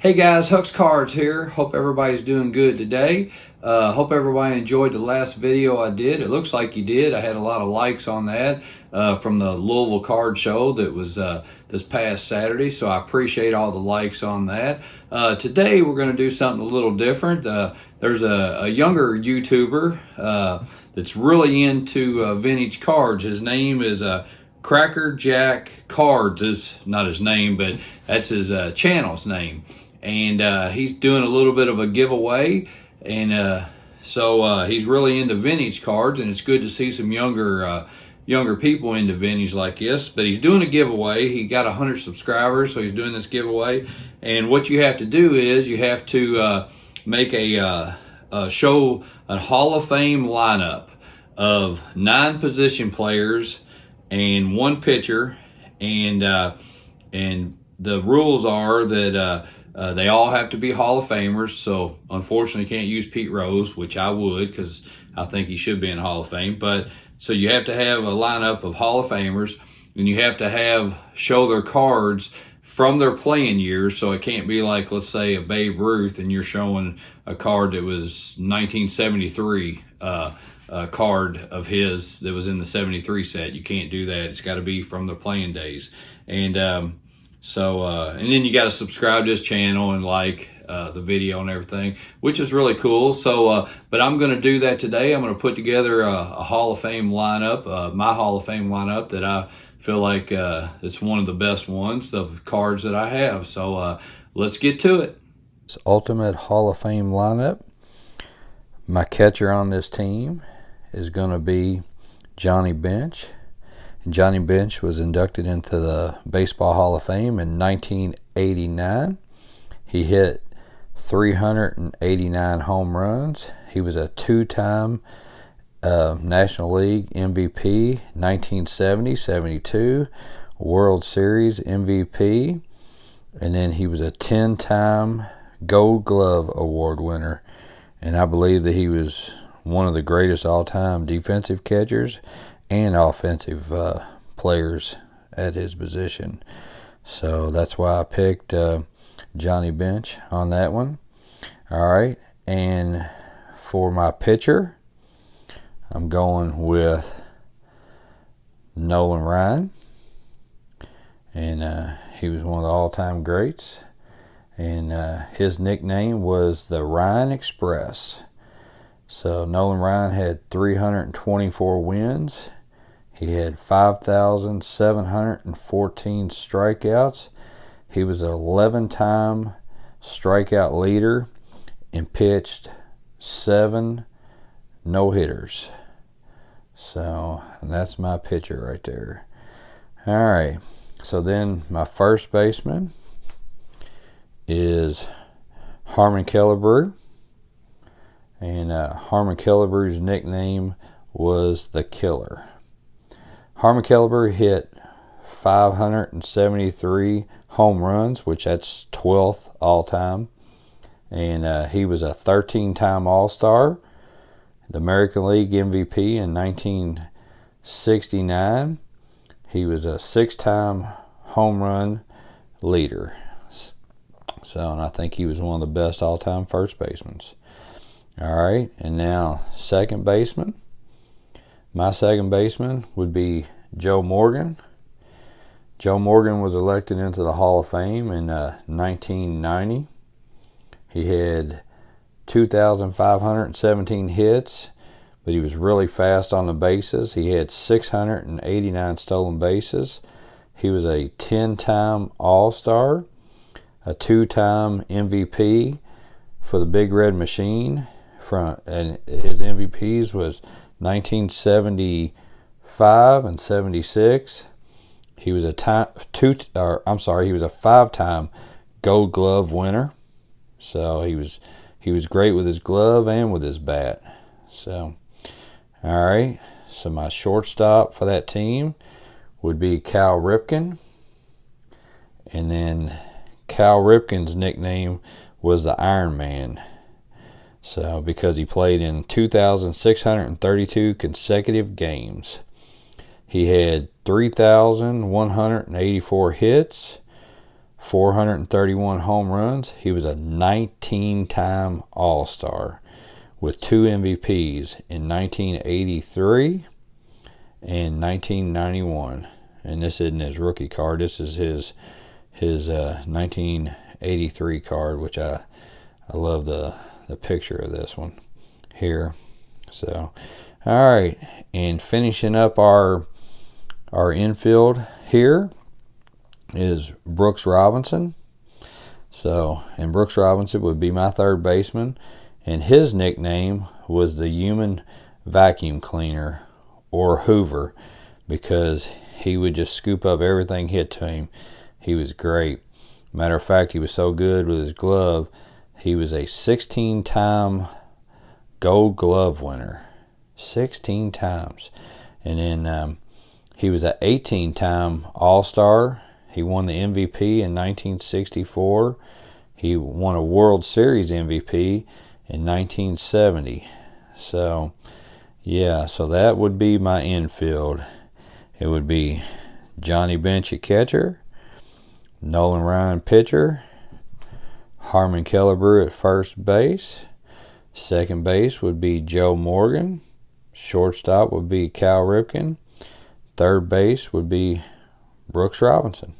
Hey guys, Hux Cards here. Hope everybody's doing good today. Hope everybody enjoyed the last video I did. It looks like you did. I had a lot of likes on that from the Louisville Card Show that was this past Saturday, so I appreciate all the likes on that. Today we're going to do something a little different. There's a younger YouTuber that's really into vintage cards. His name is Cracker Jack Cards. Is not his name, but that's his channel's name. And he's doing a little bit of a giveaway, and so he's really into vintage cards, and it's good to see some younger people into vintage like this. But he's doing a giveaway. He got 100 subscribers, so he's doing this giveaway. And what you have to do is you have to make a show a Hall of Fame lineup of 9 position players and 1 pitcher, and the rules are that they all have to be Hall of Famers. So unfortunately can't use Pete Rose, which I would, because I think he should be in the Hall of Fame. But so you have to have a lineup of Hall of Famers, and you have to show their cards from their playing years. So it can't be like, let's say, a Babe Ruth and you're showing a card that was 1973 a card of his that was in the 73 set. You can't do that. It's got to be from the playing days. And and then you got to subscribe to his channel and like the video and everything, which is really cool. So, but I'm going to do that today. I'm going to put together a Hall of Fame lineup, my Hall of Fame lineup that I feel like it's one of the best ones of the cards that I have. So let's get to it. This Ultimate Hall of Fame lineup. My catcher on this team is going to be Johnny Bench. Johnny Bench was inducted into the Baseball Hall of Fame in 1989. He hit 389 home runs. He was a 2-time National League MVP, 1970, 72, World Series MVP, and then he was a 10-time Gold Glove Award winner. And I believe that he was one of the greatest all-time defensive catchers and offensive players at his position. So that's why I picked Johnny Bench on that one. All right, and for my pitcher, I'm going with Nolan Ryan, and he was one of the all-time greats, and his nickname was the Ryan Express. So Nolan Ryan had 324 wins. He had 5,714 strikeouts. He was an 11-time strikeout leader and pitched 7 no-hitters. So that's my pitcher right there. All right. So then my first baseman is Harmon Killebrew. And Harmon Killebrew's nickname was the Killer. Harmon Killebrew hit 573 home runs, which that's 12th all-time. And he was a 13-time All-Star, the American League MVP in 1969. He was a 6-time home run leader. So, and I think he was one of the best all-time first basemen. All right, and now second baseman. My second baseman would be Joe Morgan. Joe Morgan was elected into the Hall of Fame in 1990. He had 2,517 hits, but he was really fast on the bases. He had 689 stolen bases. He was a 10-time All-Star, a 2-time MVP for the Big Red Machine. And his MVPs was 1975 and 76. He was a 5-time Gold Glove winner. So he was great with his glove and with his bat. So, all right. So my shortstop for that team would be Cal Ripken. And then Cal Ripken's nickname was the Iron Man. So, because he played in 2,632 consecutive games. He had 3,184 hits, 431 home runs. He was a 19-time All-Star with 2 MVPs in 1983 and 1991. And this isn't his rookie card. This is his 1983 card, which I love the picture of this one here. So, all right, and finishing up our infield here is Brooks Robinson. So, and Brooks Robinson would be my third baseman, and his nickname was the human vacuum cleaner, or Hoover, because he would just scoop up everything hit to him. He was great. Matter of fact, he was so good with his glove, he was a 16-time Gold Glove winner. 16 times. And then he was an 18-time All-Star. He won the MVP in 1964. He won a World Series MVP in 1970. So, yeah, so that would be my infield. It would be Johnny Bench at catcher, Nolan Ryan pitcher, Harmon Killebrew at first base. Second base would be Joe Morgan. Shortstop would be Cal Ripken. Third base would be Brooks Robinson.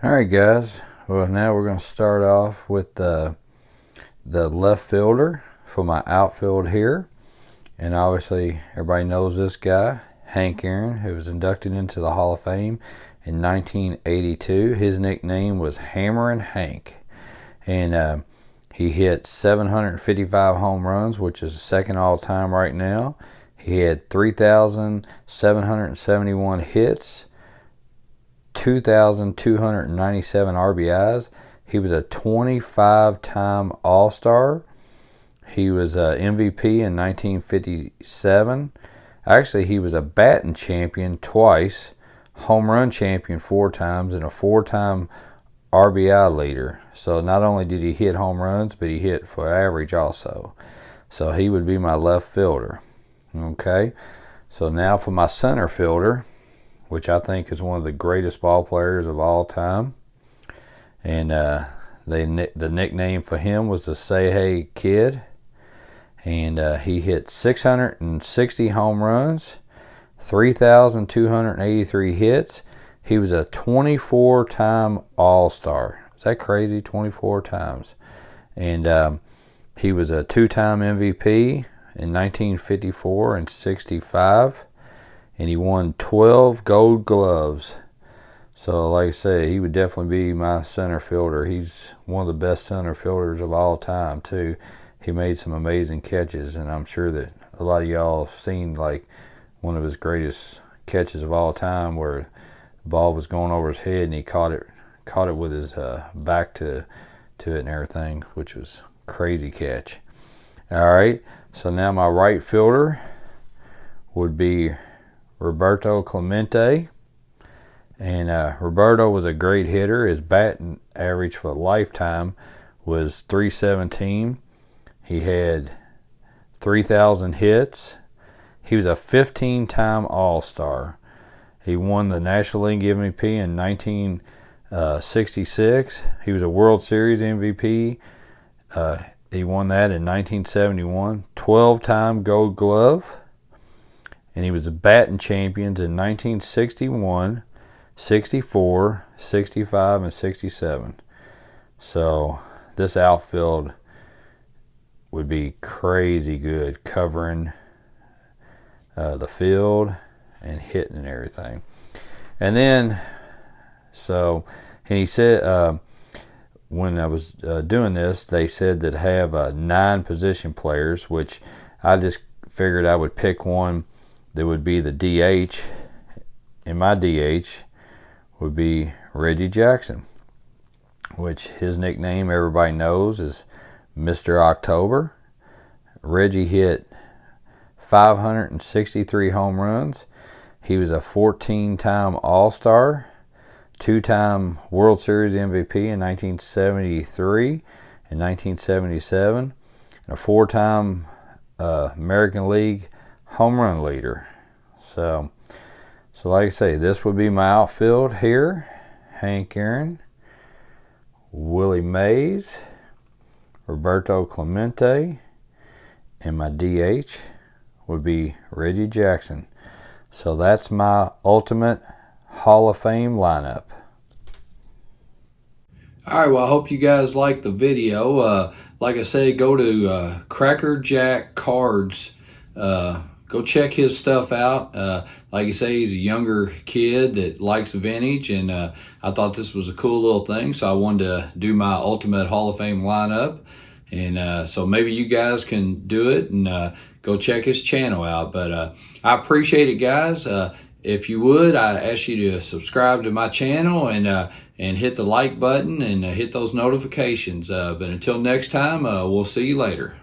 All right, guys. Well, now we're going to start off with the left fielder for my outfield here. And obviously, everybody knows this guy, Hank Aaron, who was inducted into the Hall of Fame in 1982. His nickname was Hammerin' Hank. And he hit 755 home runs, which is second all-time right now. He had 3,771 hits, 2,297 RBIs. He was a 25-time All-Star. He was a MVP in 1957. Actually, he was a batting champion twice, home run champion 4 times, and a 4-time RBI leader. So not only did he hit home runs, but he hit for average also. So he would be my left fielder. Okay, so now for my center fielder, which I think is one of the greatest ball players of all time. And the nickname for him was the Say Hey Kid. And he hit 660 home runs, 3,283 hits. He was a 24-time All-Star. Is that crazy? 24 times. And he was a 2-time MVP in 1954 and 65. And he won 12 Gold Gloves. So, like I say, he would definitely be my center fielder. He's one of the best center fielders of all time, too. He made some amazing catches, and I'm sure that a lot of y'all have seen, like, one of his greatest catches of all time where the ball was going over his head and he caught it with his back to it and everything, which was a crazy catch. All right, so now my right fielder would be Roberto Clemente. And Roberto was a great hitter. His batting average for a lifetime was .317. He had 3,000 hits. He was a 15-time All-Star. He won the National League MVP in 1966. He was a World Series MVP. He won that in 1971. 12-time Gold Glove. And he was the batting champions in 1961, 64, 65, and 67. So this outfield would be crazy good, covering the field and hitting and everything. And then, and he said, when I was doing this, they said that have 9 position players, which I just figured I would pick one that would be the DH. And my DH would be Reggie Jackson, which his nickname everybody knows is Mr. October. Reggie hit 563 home runs. He was a 14-time All-Star, 2-time World Series MVP in 1973 and 1977, and a 4-time American League home run leader. So like I say, this would be my outfield here. Hank Aaron, Willie Mays, Roberto Clemente, and my DH would be Reggie Jackson. So that's my ultimate Hall of Fame lineup. All right, well, I hope you guys liked the video. Like I say, go to Cracker Jack Cards. Go check his stuff out. Like you say, he's a younger kid that likes vintage, and I thought this was a cool little thing, so I wanted to do my ultimate Hall of Fame lineup. And so maybe you guys can do it and go check his channel out. But I appreciate it, guys. If you would, I ask you to subscribe to my channel and hit the like button and hit those notifications. But until next time, we'll see you later.